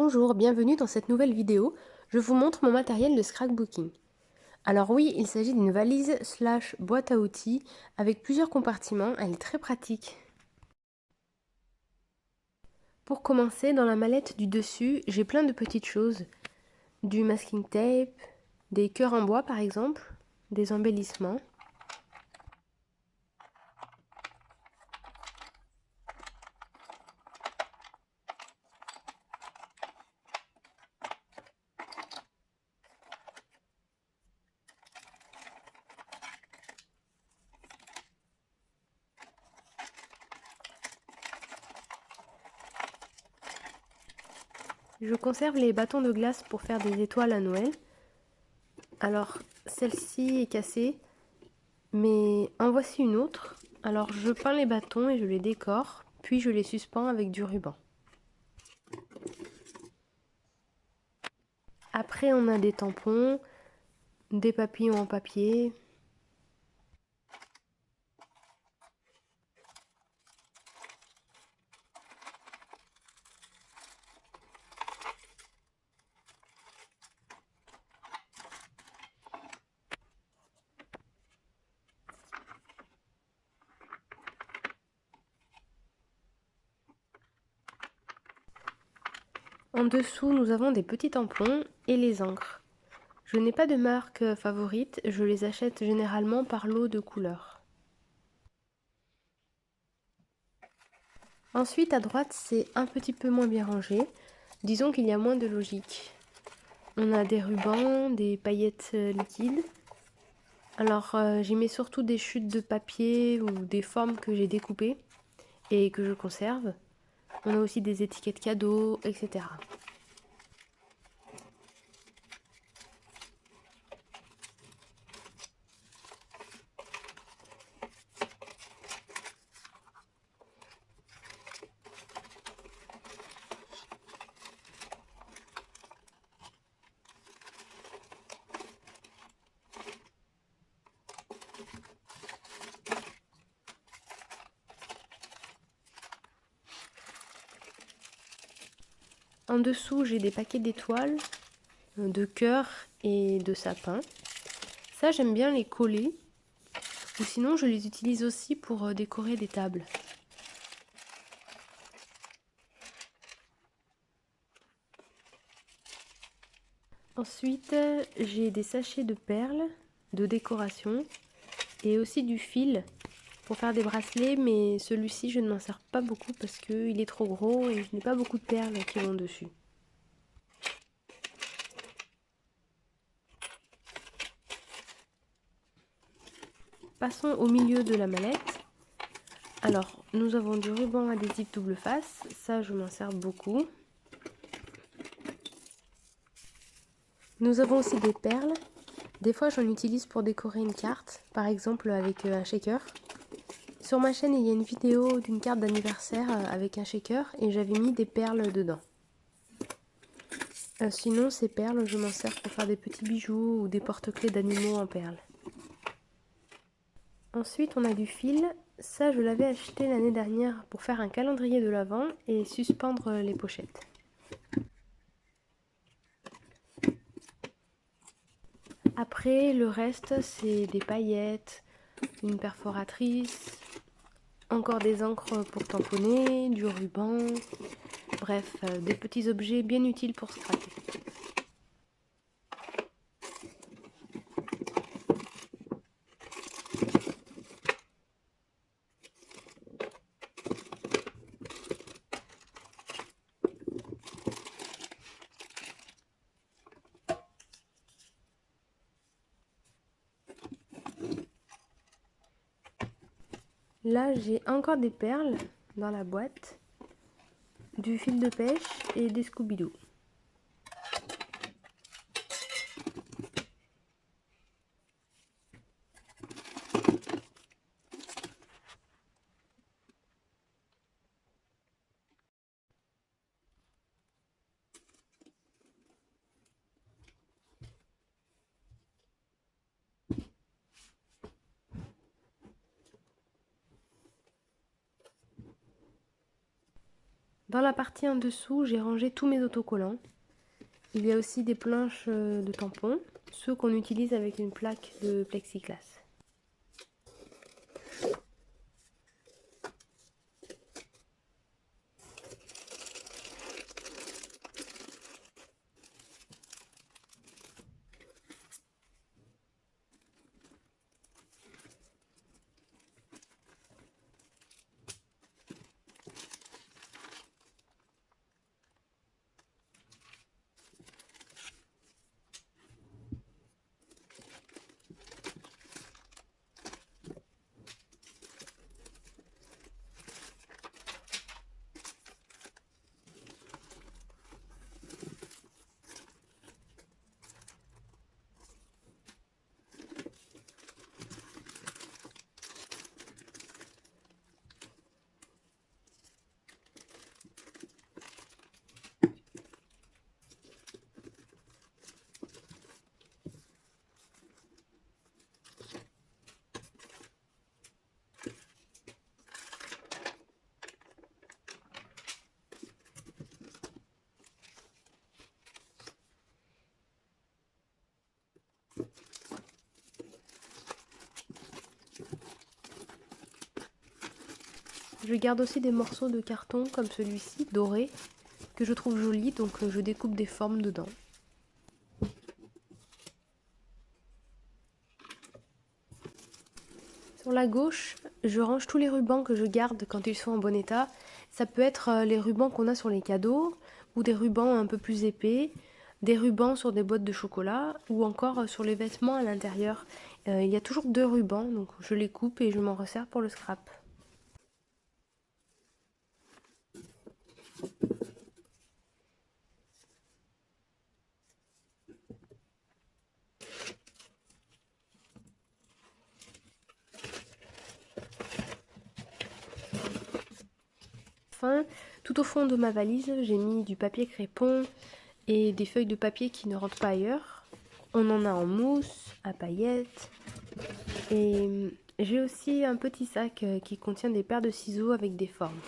Bonjour, bienvenue dans cette nouvelle vidéo. Je vous montre mon matériel de scrapbooking. Alors oui, il s'agit d'une valise slash boîte à outils avec plusieurs compartiments. Elle est très pratique. Pour commencer, dans la mallette du dessus, j'ai plein de petites choses. Du masking tape, des cœurs en bois par exemple, des embellissements. Je conserve les bâtons de glace pour faire des étoiles à Noël. Alors, celle-ci est cassée, mais en voici une autre. Alors, je peins les bâtons et je les décore, puis je les suspends avec du ruban. Après, on a des tampons, des papillons en papier. En dessous, nous avons des petits tampons et les encres. Je n'ai pas de marque favorite, je les achète généralement par lot de couleurs. Ensuite, à droite, c'est un petit peu moins bien rangé. Disons qu'il y a moins de logique. On a des rubans, des paillettes liquides. Alors, j'y mets surtout des chutes de papier ou des formes que j'ai découpées et que je conserve. On a aussi des étiquettes cadeaux, etc. En dessous, j'ai des paquets d'étoiles, de cœurs et de sapins. Ça, j'aime bien les coller. Ou sinon, je les utilise aussi pour décorer des tables. Ensuite, j'ai des sachets de perles, de décoration et aussi du fil pour faire des bracelets, mais celui-ci, je ne m'en sers pas beaucoup parce qu'il est trop gros et je n'ai pas beaucoup de perles qui vont dessus. Passons au milieu de la mallette. Alors, nous avons du ruban adhésif double face, ça je m'en sers beaucoup. Nous avons aussi des perles. Des fois, j'en utilise pour décorer une carte, par exemple avec un shaker. Sur ma chaîne, il y a une vidéo d'une carte d'anniversaire avec un shaker et j'avais mis des perles dedans. Sinon, ces perles, je m'en sers pour faire des petits bijoux ou des porte-clés d'animaux en perles. Ensuite, on a du fil. Ça, je l'avais acheté l'année dernière pour faire un calendrier de l'Avent et suspendre les pochettes. Après, le reste, c'est des paillettes, une perforatrice, encore des encres pour tamponner, du ruban, bref, des petits objets bien utiles pour scraper. Là, j'ai encore des perles dans la boîte, du fil de pêche et des Scooby-Doo. Dans la partie en dessous, j'ai rangé tous mes autocollants. Il y a aussi des planches de tampons, ceux qu'on utilise avec une plaque de plexiglas. Je garde aussi des morceaux de carton comme celui-ci, doré, que je trouve joli, donc je découpe des formes dedans. Sur la gauche, je range tous les rubans que je garde quand ils sont en bon état. Ça peut être les rubans qu'on a sur les cadeaux, ou des rubans un peu plus épais, des rubans sur des boîtes de chocolat, ou encore sur les vêtements à l'intérieur. Il y a toujours 2 rubans, donc je les coupe et je m'en resserre pour le scrap. Enfin, tout au fond de ma valise, j'ai mis du papier crépon et des feuilles de papier qui ne rentrent pas ailleurs. On en a en mousse, à paillettes. Et j'ai aussi un petit sac qui contient des paires de ciseaux avec des formes.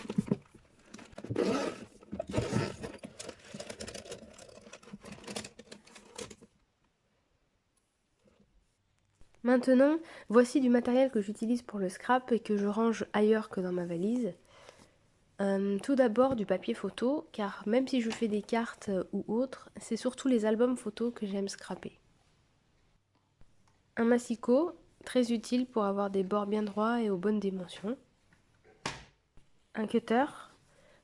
Maintenant, voici du matériel que j'utilise pour le scrap et que je range ailleurs que dans ma valise. Tout d'abord du papier photo, car même si je fais des cartes ou autres, c'est surtout les albums photos que j'aime scraper. Un massicot, très utile pour avoir des bords bien droits et aux bonnes dimensions. Un cutter,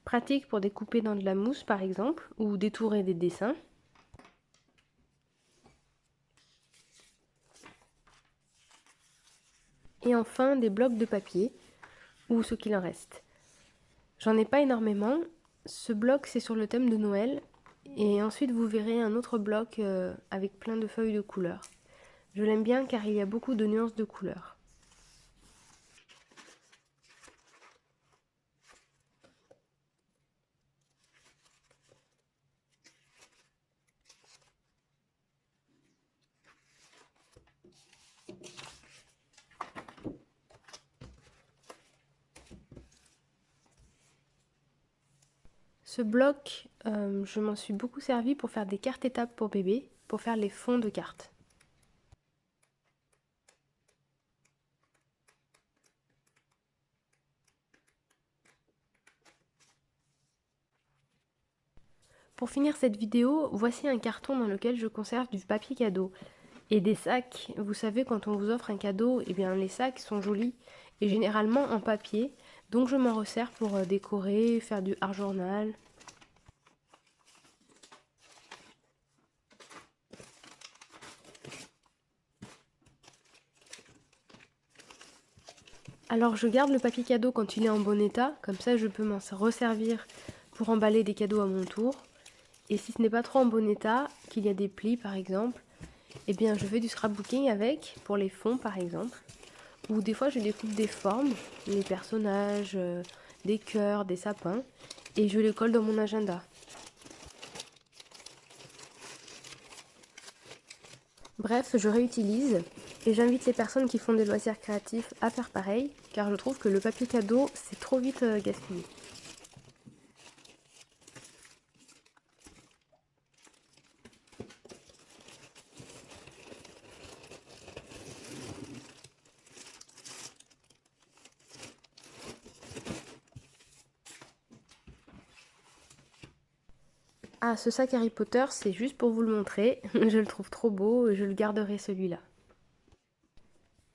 pratique pour découper dans de la mousse par exemple, ou détourer des dessins. Et enfin des blocs de papier, ou ce qu'il en reste. J'en ai pas énormément, ce bloc c'est sur le thème de Noël, et ensuite vous verrez un autre bloc avec plein de feuilles de couleurs. Je l'aime bien car il y a beaucoup de nuances de couleurs. Ce bloc, je m'en suis beaucoup servi pour faire des cartes étapes pour bébé, pour faire les fonds de cartes. Pour finir cette vidéo, voici un carton dans lequel je conserve du papier cadeau. Et des sacs, vous savez quand on vous offre un cadeau, eh bien les sacs sont jolis et généralement en papier, donc je m'en resserre pour décorer, faire du art journal. Alors je garde le papier cadeau quand il est en bon état, comme ça je peux m'en resservir pour emballer des cadeaux à mon tour. Et si ce n'est pas trop en bon état, qu'il y a des plis par exemple, eh bien je fais du scrapbooking avec, pour les fonds par exemple. Ou des fois je découpe des formes, les personnages, des cœurs, des sapins, et je les colle dans mon agenda. Bref, je réutilise et j'invite les personnes qui font des loisirs créatifs à faire pareil, car je trouve que le papier cadeau c'est trop vite gaspillé. Ah, ce sac Harry Potter, c'est juste pour vous le montrer. Je le trouve trop beau et je le garderai celui-là.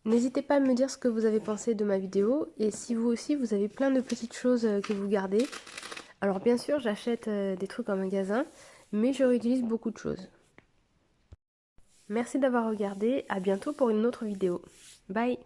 N'hésitez pas à me dire ce que vous avez pensé de ma vidéo et si vous aussi vous avez plein de petites choses que vous gardez. Alors bien sûr, j'achète des trucs en magasin, mais je réutilise beaucoup de choses. Merci d'avoir regardé, à bientôt pour une autre vidéo. Bye!